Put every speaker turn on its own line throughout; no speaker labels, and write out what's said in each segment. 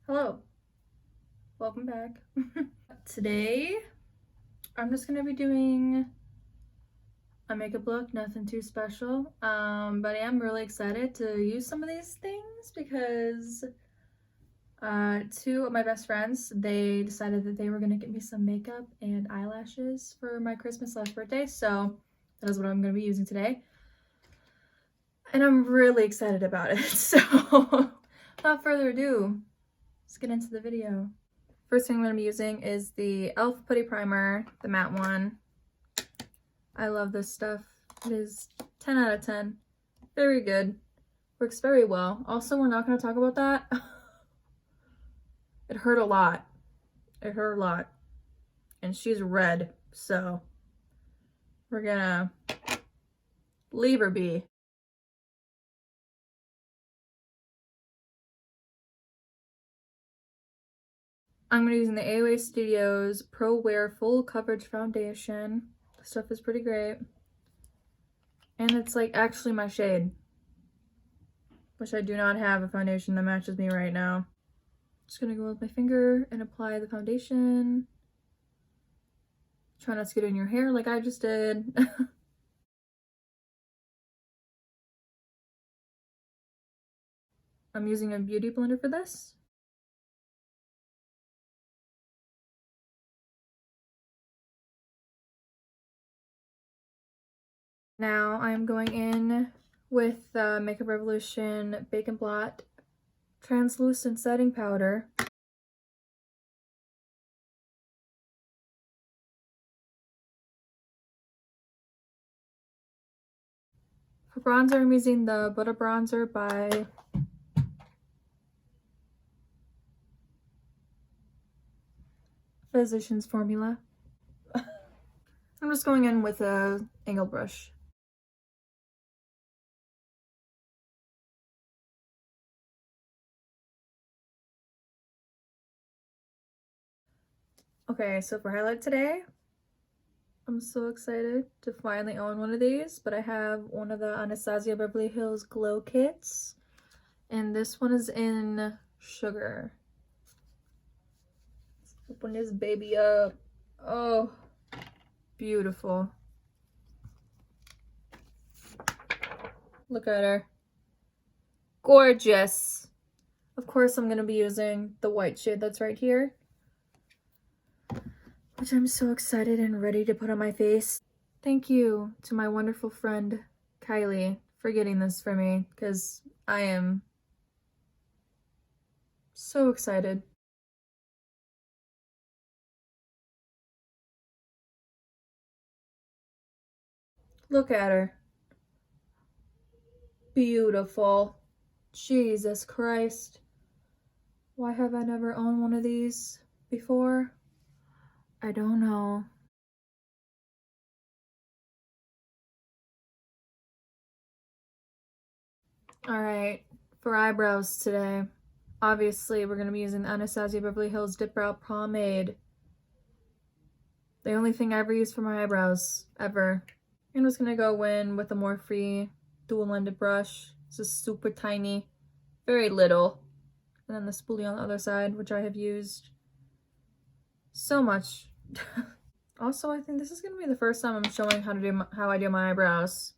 Hello, welcome back. Today, I'm just gonna be doing a makeup look, nothing too special. But I am really excited to use some of these things because two of my best friends, they decided that they were gonna get me some makeup and eyelashes for my Christmas/birthday, so that is what I'm gonna be using today. And I'm really excited about it, so without further ado, let's get into the video. First thing I'm going to be using is the e.l.f. Putty Primer, the matte one. I love this stuff. It is 10 out of 10. Very good. Works very well. Also, we're not going to talk about that. It hurt a lot. It hurt a lot. And she's red, so we're going to leave her be. I'm going to be using the AOA Studios Pro Wear Full Coverage Foundation. This stuff is pretty great. And it's like actually my shade. Which I do not have a foundation that matches me right now. Just going to go with my finger and apply the foundation. Try not to get in your hair like I just did. I'm using a beauty blender for this. Now I'm going in with the Makeup Revolution Bake and Blot Translucent Setting Powder. For bronzer, I'm using the Butter Bronzer by Physicians Formula. I'm just going in with a angled brush. Okay, so for highlight today, I'm so excited to finally own one of these, but I have one of the Anastasia Beverly Hills Glow Kits, and this one is in Sugar. Let's open this baby up. Oh, beautiful. Look at her. Gorgeous. Of course, I'm going to be using the white shade that's right here, which I'm so excited and ready to put on my face. Thank you to my wonderful friend, Kylie, for getting this for me, because I am so excited. Look at her. Beautiful. Jesus Christ. Why have I never owned one of these before? I don't know. Alright, for eyebrows today. Obviously, we're going to be using the Anastasia Beverly Hills Dip Brow Pomade. The only thing I ever use for my eyebrows, ever. I'm just going to go in with a Morphe dual-ended brush. This is super tiny, very little. And then the spoolie on the other side, which I have used so much. Also, I think this is going to be the first time I'm showing how I do my eyebrows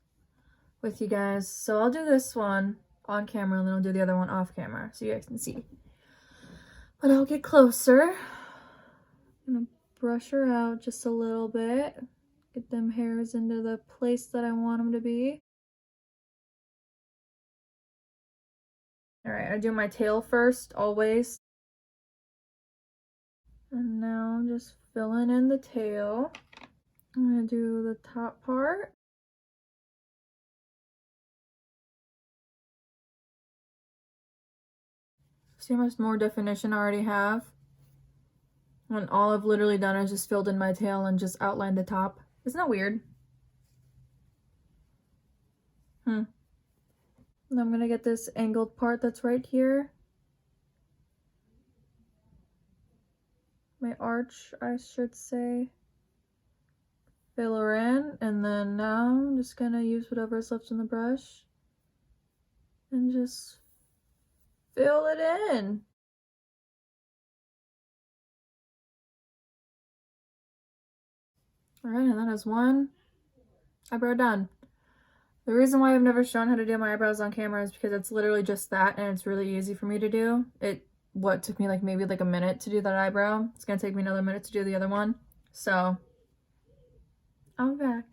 with you guys. So I'll do this one on camera and then I'll do the other one off camera so you guys can see. But I'll get closer. I'm going to brush her out just a little bit. Get them hairs into the place that I want them to be. Alright, I do my tail first, always. And now I'm just filling in the tail. I'm going to do the top part. See how much more definition I already have? When all I've literally done is just filled in my tail and just outlined the top. Isn't that weird? And I'm going to get this angled part that's right here. My arch, I should say. Fill her in, and then now I'm just going to use whatever's left in the brush and just fill it in. All right, and that is one eyebrow done. The reason why I've never shown how to do my eyebrows on camera is because it's literally just that, and it's really easy for me to do. What took me like maybe like a minute to do that eyebrow, it's gonna take me another minute to do the other one. So I'm back.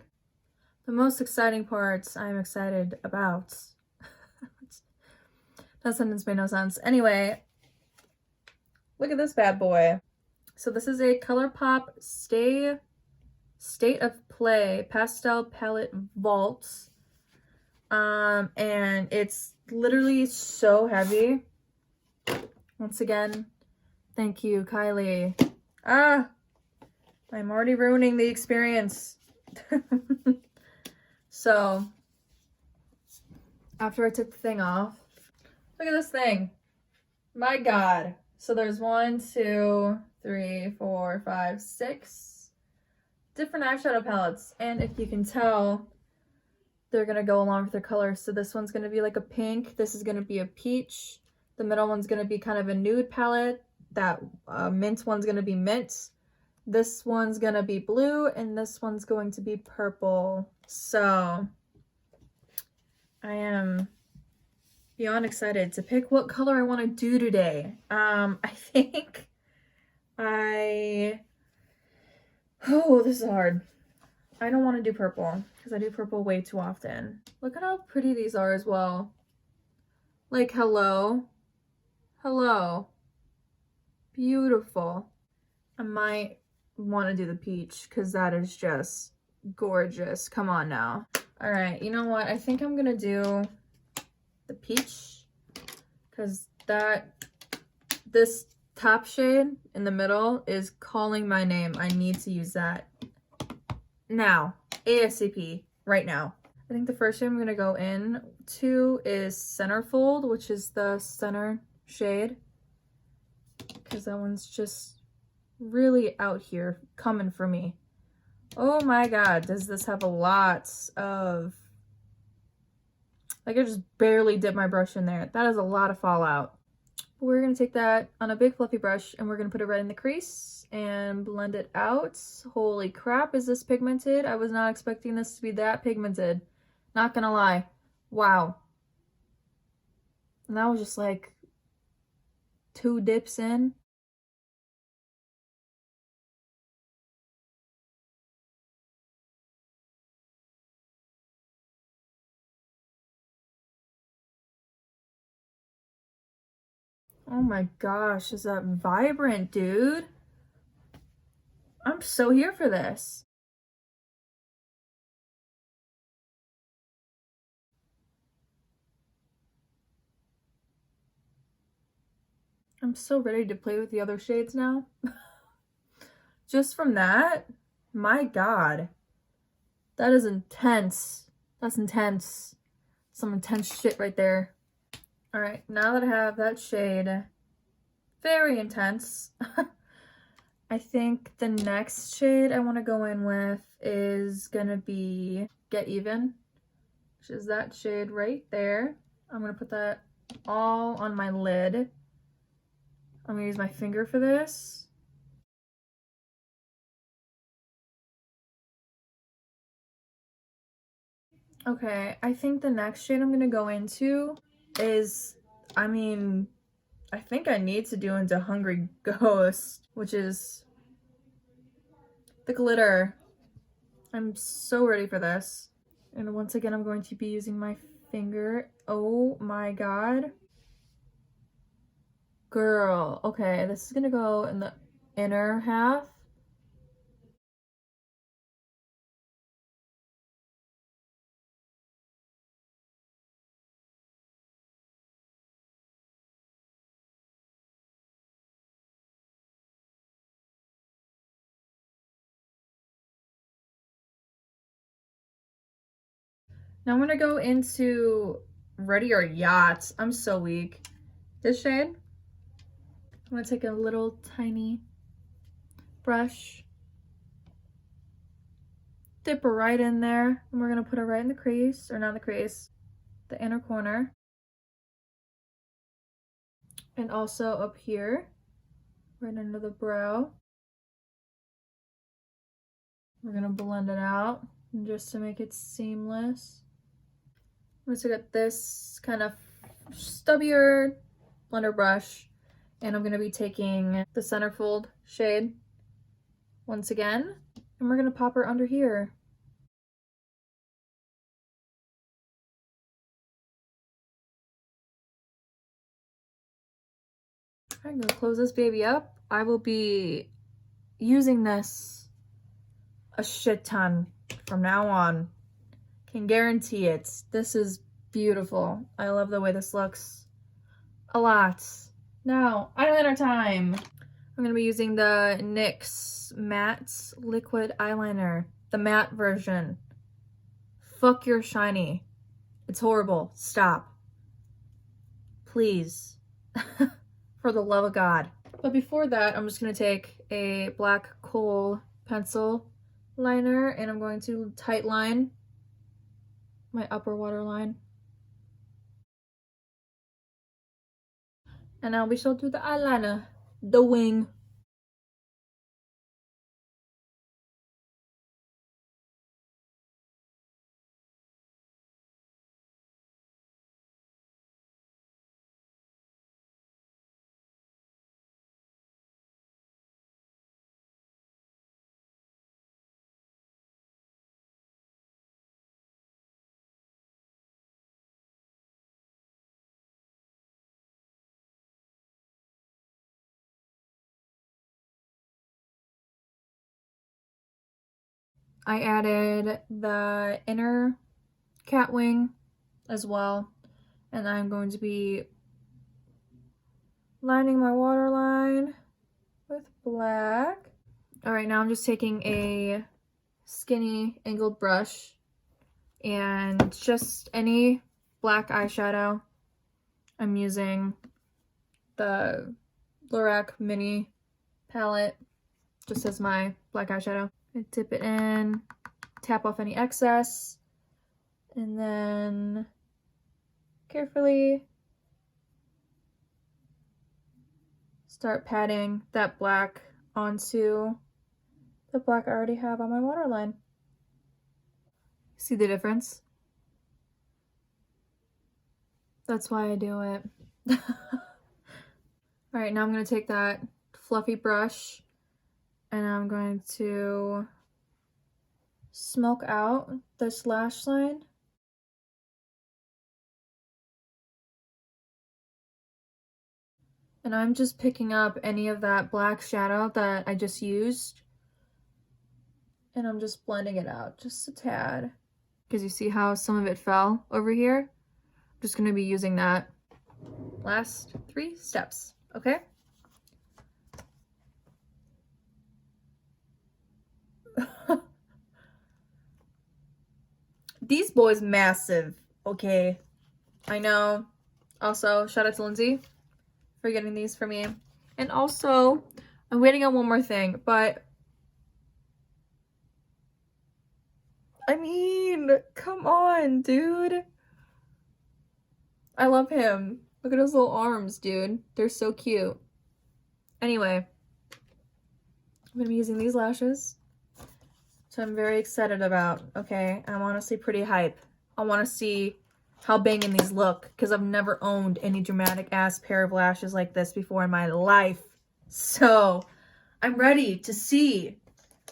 The most exciting parts I'm excited about. That sentence made no sense. Anyway, look at this bad boy. So this is a ColourPop State of Play Pastel Palette Vault. And it's literally so heavy. Once again, thank you, Kylie. I'm already ruining the experience. So, after I took the thing off, look at this thing. My God. So there's 1, 2, 3, 4, 5, 6 different eyeshadow palettes. And if you can tell, they're gonna go along with their colors. So this one's gonna be like a pink. This is gonna be a peach. The middle one's gonna be kind of a nude palette. That mint one's gonna be mint. This one's gonna be blue, and this one's going to be purple. So I am beyond excited to pick what color I want to do today. I think oh, this is hard. I don't want to do purple because I do purple way too often. Look at how pretty these are as well. Like, hello. Hello. Beautiful. I might want to do the peach because that is just gorgeous. Come on now. All right, you know what? I think I'm going to do the peach because this top shade in the middle is calling my name. I need to use that now, ASAP, right now. I think the first shade I'm going to go in to is Centerfold, which is the center shade, because that one's just really out here coming for me. Oh my God, does this have a lot of, like, I just barely dipped my brush in there. That is a lot of fallout. We're going to take that on a big fluffy brush and we're going to put it right in the crease and blend it out. Holy crap, is this pigmented? I was not expecting this to be that pigmented. Not gonna lie. Wow. And that was just like 2 dips in. Oh my gosh, is that vibrant, dude? I'm so here for this. I'm so ready to play with the other shades now. Just from that, my God. That is intense. That's intense. Some intense shit right there. All right, now that I have that shade, very intense, I think the next shade I want to go in with is gonna be Get Even, which is that shade right there. I'm gonna put that all on my lid. I'm gonna use my finger for this. Okay, I think the next shade I'm gonna go into is, I think I need to do into Hungry Ghost, which is the glitter. I'm so ready for this. And once again, I'm going to be using my finger. Oh my God. Girl. Okay, this is gonna go in the inner half. Now I'm gonna go into Ready or Yacht. I'm so weak. This shade. I'm gonna take a little tiny brush, dip her right in there, and we're gonna put her right in the crease, or not the crease, the inner corner. And also up here, right under the brow. We're gonna blend it out just to make it seamless. I'm gonna get this kind of stubbier blender brush, and I'm gonna be taking the centerfold shade once again, and we're gonna pop her under here. I'm gonna close this baby up. I will be using this a shit ton from now on. Can guarantee it. This is beautiful. I love the way this looks a lot. Now, eyeliner time. I'm gonna be using the NYX Matte Liquid Eyeliner, the matte version. Fuck your shiny. It's horrible. Stop. Please. For the love of God. But before that, I'm just gonna take a black kohl pencil liner and I'm going to tight line my upper waterline. And now we shall do the eyeliner, the wing. I added the inner cat wing as well. And I'm going to be lining my waterline with black. All right, now I'm just taking a skinny angled brush and just any black eyeshadow. I'm using the Lorac Mini palette just as my black eyeshadow. I dip it in, tap off any excess, and then carefully start patting that black onto the black I already have on my waterline. See the difference? That's why I do it. All right, now I'm going to take that fluffy brush and I'm going to smoke out this lash line. And I'm just picking up any of that black shadow that I just used. And I'm just blending it out just a tad. Because you see how some of it fell over here? I'm just going to be using that last 3 steps, okay? These boys massive, okay? I know. Also, shout out to Lindsay for getting these for me. And also, I'm waiting on one more thing, but I mean, come on, dude. I love him. Look at his little arms, dude. They're so cute. Anyway, I'm gonna be using these lashes, so I'm very excited about, okay? I'm honestly pretty hype. I want to see how banging these look, because I've never owned any dramatic ass pair of lashes like this before in my life. So, I'm ready to see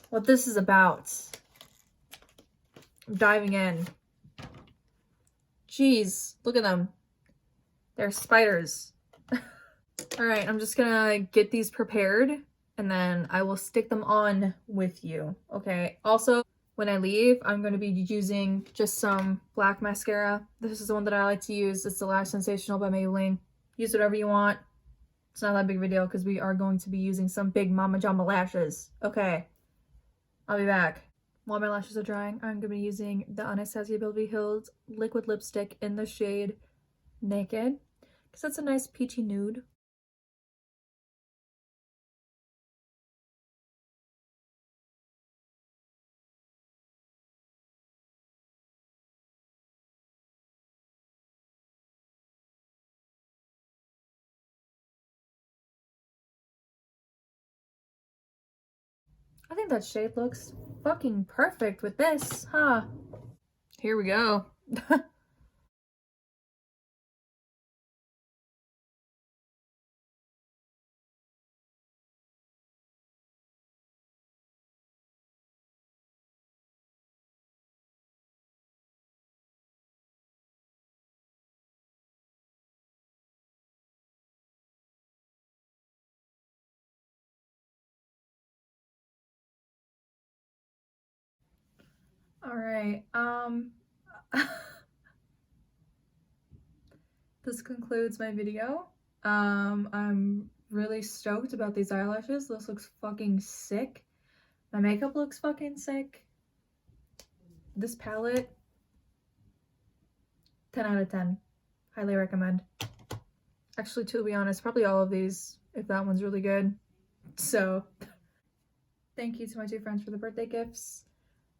what this is about. I'm diving in. Jeez, look at them. They're spiders. All right, I'm just gonna get these prepared and then I will stick them on with you, okay? Also, when I leave, I'm going to be using just some black mascara. This is the one that I like to use. It's the Lash Sensational by Maybelline. Use whatever you want. It's not that big of a deal because we are going to be using some big Mama Jama lashes. Okay, I'll be back. While my lashes are drying, I'm going to be using the Anastasia Beverly Hills liquid lipstick in the shade Naked because it's a nice peachy nude. I think that shade looks fucking perfect with this, huh? Here we go. All right. This concludes my video. I'm really stoked about these eyelashes. This looks fucking sick. My makeup looks fucking sick. This palette, 10 out of 10. Highly recommend. Actually, to be honest, probably all of these, if that one's really good. So, thank you to my two friends for the birthday gifts.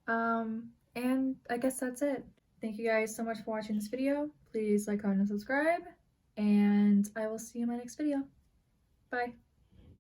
And I guess that's it. Thank you guys so much for watching this video. Please like, comment, and subscribe. And I will see you in my next video. Bye.